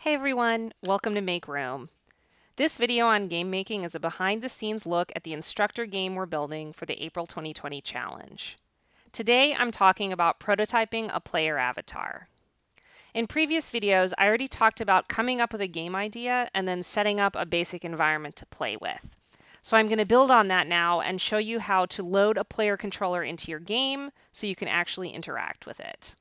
Hey everyone, welcome to Make Room. This video on game making is a behind-the-scenes look at the Instructor game we're building for the April 2020 challenge. Today I'm talking about prototyping a player avatar. In previous videos, I already talked about coming up with a game idea and then setting up a basic environment to play with. So I'm going to build on that now and show you how to load a player controller into your game so you can actually interact with it.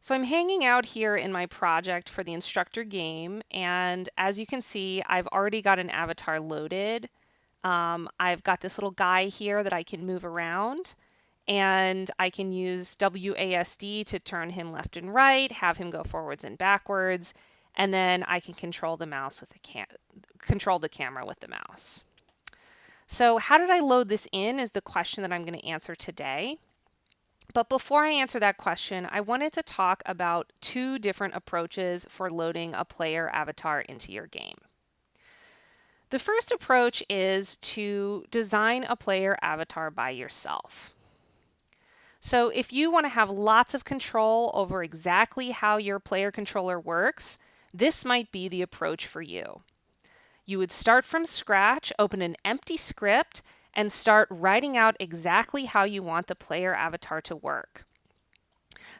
So I'm hanging out here in my project for the Instructor game, and as you can see, I've already got an avatar loaded. I've got this little guy here that I can move around, and I can use WASD to turn him left and right, have him go forwards and backwards, and then I can control the mouse with control the camera with the mouse. So how did I load this in is the question that I'm going to answer today. But before I answer that question, I wanted to talk about two different approaches for loading a player avatar into your game. The first approach is to design a player avatar by yourself. So if you want to have lots of control over exactly how your player controller works, this might be the approach for you. You would start from scratch, open an empty script, and start writing out exactly how you want the player avatar to work.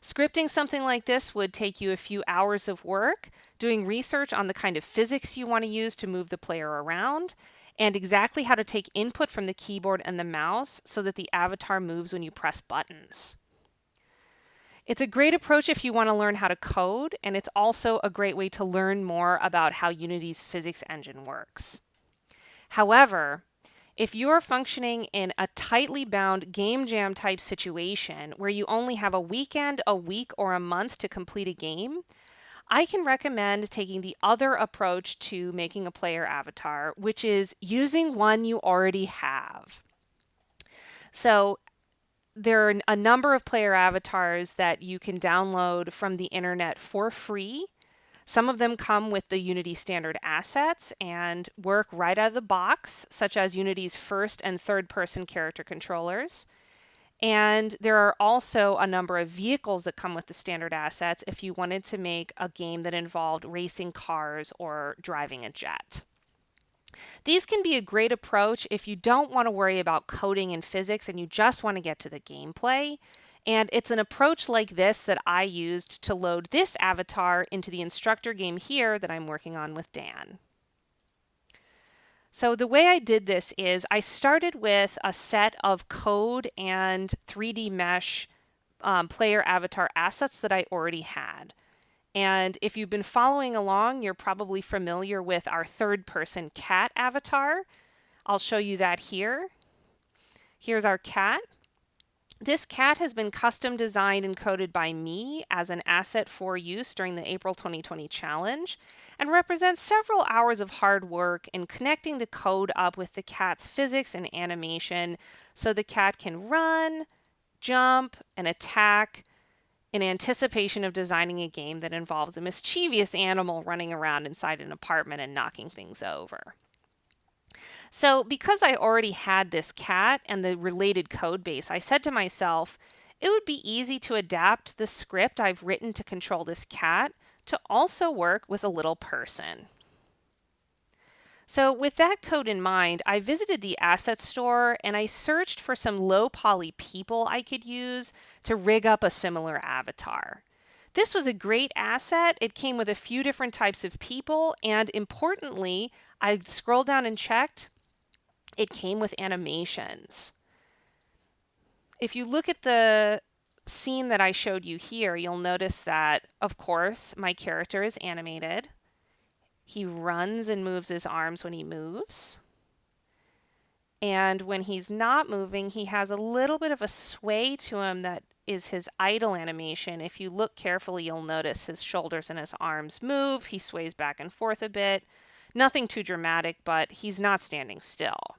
Scripting something like this would take you a few hours of work, doing research on the kind of physics you want to use to move the player around, and exactly how to take input from the keyboard and the mouse so that the avatar moves when you press buttons. It's a great approach if you want to learn how to code, and it's also a great way to learn more about how Unity's physics engine works. However, if you're functioning in a tightly bound game jam type situation where you only have a weekend, a week, or a month to complete a game, I can recommend taking the other approach to making a player avatar, which is using one you already have. So there are a number of player avatars that you can download from the internet for free. Some of them come with the Unity standard assets and work right out of the box, such as Unity's first and third person character controllers. And there are also a number of vehicles that come with the standard assets if you wanted to make a game that involved racing cars or driving a jet. These can be a great approach if you don't want to worry about coding and physics and you just want to get to the gameplay. And it's an approach like this that I used to load this avatar into the Instructor game here that I'm working on with Dan. So the way I did this is I started with a set of code and 3D mesh player avatar assets that I already had. And if you've been following along, you're probably familiar with our third person cat avatar. I'll show you that here. Here's our cat. This cat has been custom designed and coded by me as an asset for use during the April 2020 challenge and represents several hours of hard work in connecting the code up with the cat's physics and animation so the cat can run, jump, and attack in anticipation of designing a game that involves a mischievous animal running around inside an apartment and knocking things over. So because I already had this cat and the related code base, I said to myself, it would be easy to adapt the script I've written to control this cat to also work with a little person. So with that code in mind, I visited the asset store and I searched for some low poly people I could use to rig up a similar avatar. This was a great asset. It came with a few different types of people, and importantly, I scrolled down and checked. It came with animations. If you look at the scene that I showed you here, you'll notice that, of course, my character is animated. He runs and moves his arms when he moves. And when he's not moving, he has a little bit of a sway to him that is his idle animation. If you look carefully, you'll notice his shoulders and his arms move. He sways back and forth a bit. Nothing too dramatic, but he's not standing still.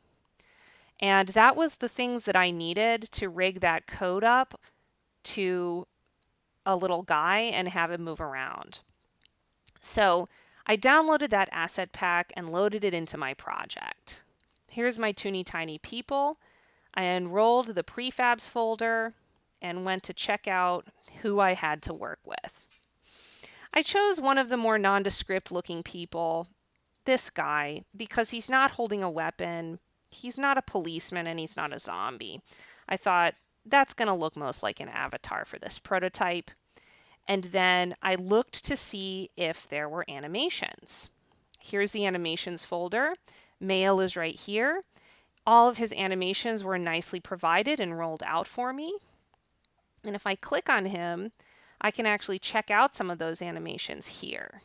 And that was the things that I needed to rig that code up to a little guy and have him move around. So I downloaded that asset pack and loaded it into my project. Here's my Toony Tiny people. I enrolled the prefabs folder and went to check out who I had to work with. I chose one of the more nondescript looking people, this guy, because he's not holding a weapon, he's not a policeman, and he's not a zombie. I thought that's going to look most like an avatar for this prototype. And then I looked to see if there were animations. Here's the animations folder. Mail is right here. All of his animations were nicely provided and rolled out for me. And if I click on him, I can actually check out some of those animations here.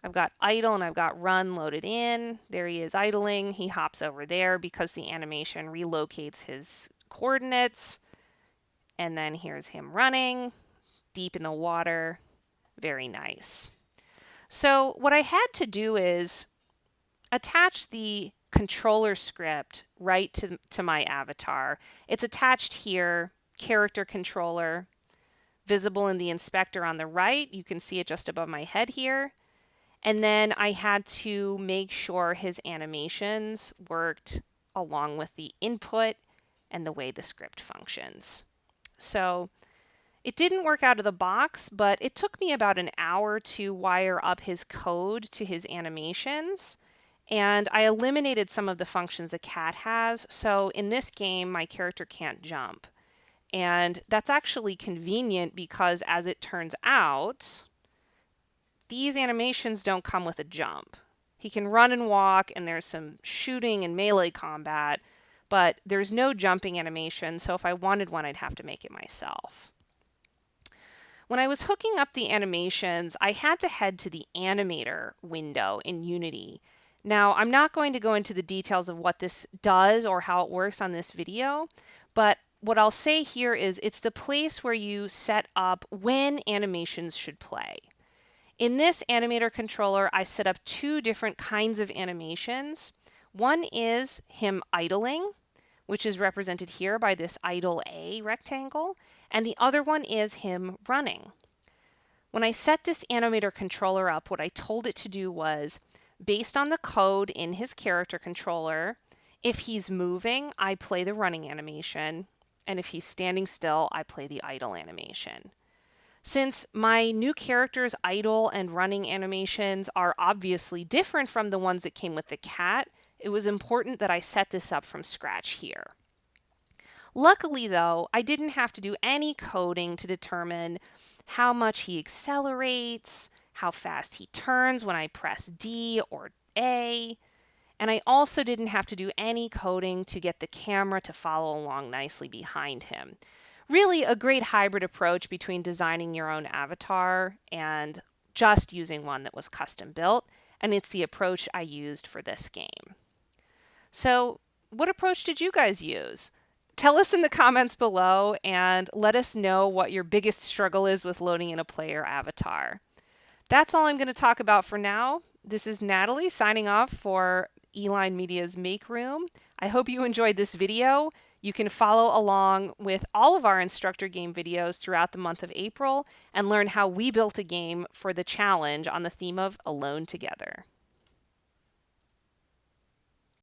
I've got idle and I've got run loaded in. There he is idling. He hops over there because the animation relocates his coordinates. And then here's him running deep in the water. Very nice. So what I had to do is attach the controller script right to my avatar. It's attached here, character controller, visible in the inspector on the right. You can see it just above my head here. And then I had to make sure his animations worked along with the input and the way the script functions. So it didn't work out of the box, but it took me about an hour to wire up his code to his animations. And I eliminated some of the functions the cat has. So in this game, my character can't jump. And that's actually convenient because, as it turns out, these animations don't come with a jump. He can run and walk, and there's some shooting and melee combat, but there's no jumping animation, so if I wanted one, I'd have to make it myself. When I was hooking up the animations, I had to head to the animator window in Unity. Now, I'm not going to go into the details of what this does or how it works on this video, but what I'll say here is it's the place where you set up when animations should play. In this animator controller, I set up two different kinds of animations. One is him idling, which is represented here by this idle A rectangle, and the other one is him running. When I set this animator controller up, what I told it to do was, based on the code in his character controller, if he's moving, I play the running animation, and if he's standing still, I play the idle animation. Since my new character's idle and running animations are obviously different from the ones that came with the cat, it was important that I set this up from scratch here. Luckily, though, I didn't have to do any coding to determine how much he accelerates, how fast he turns when I press D or A, and I also didn't have to do any coding to get the camera to follow along nicely behind him. Really a great hybrid approach between designing your own avatar and just using one that was custom built, and it's the approach I used for this game. So, what approach did you guys use? Tell us in the comments below and let us know what your biggest struggle is with loading in a player avatar. That's all I'm going to talk about for now. This is Natalie signing off for Eline Media's Make Room. I hope you enjoyed this video. You can follow along with all of our Instructor game videos throughout the month of April and learn how we built a game for the challenge on the theme of Alone Together.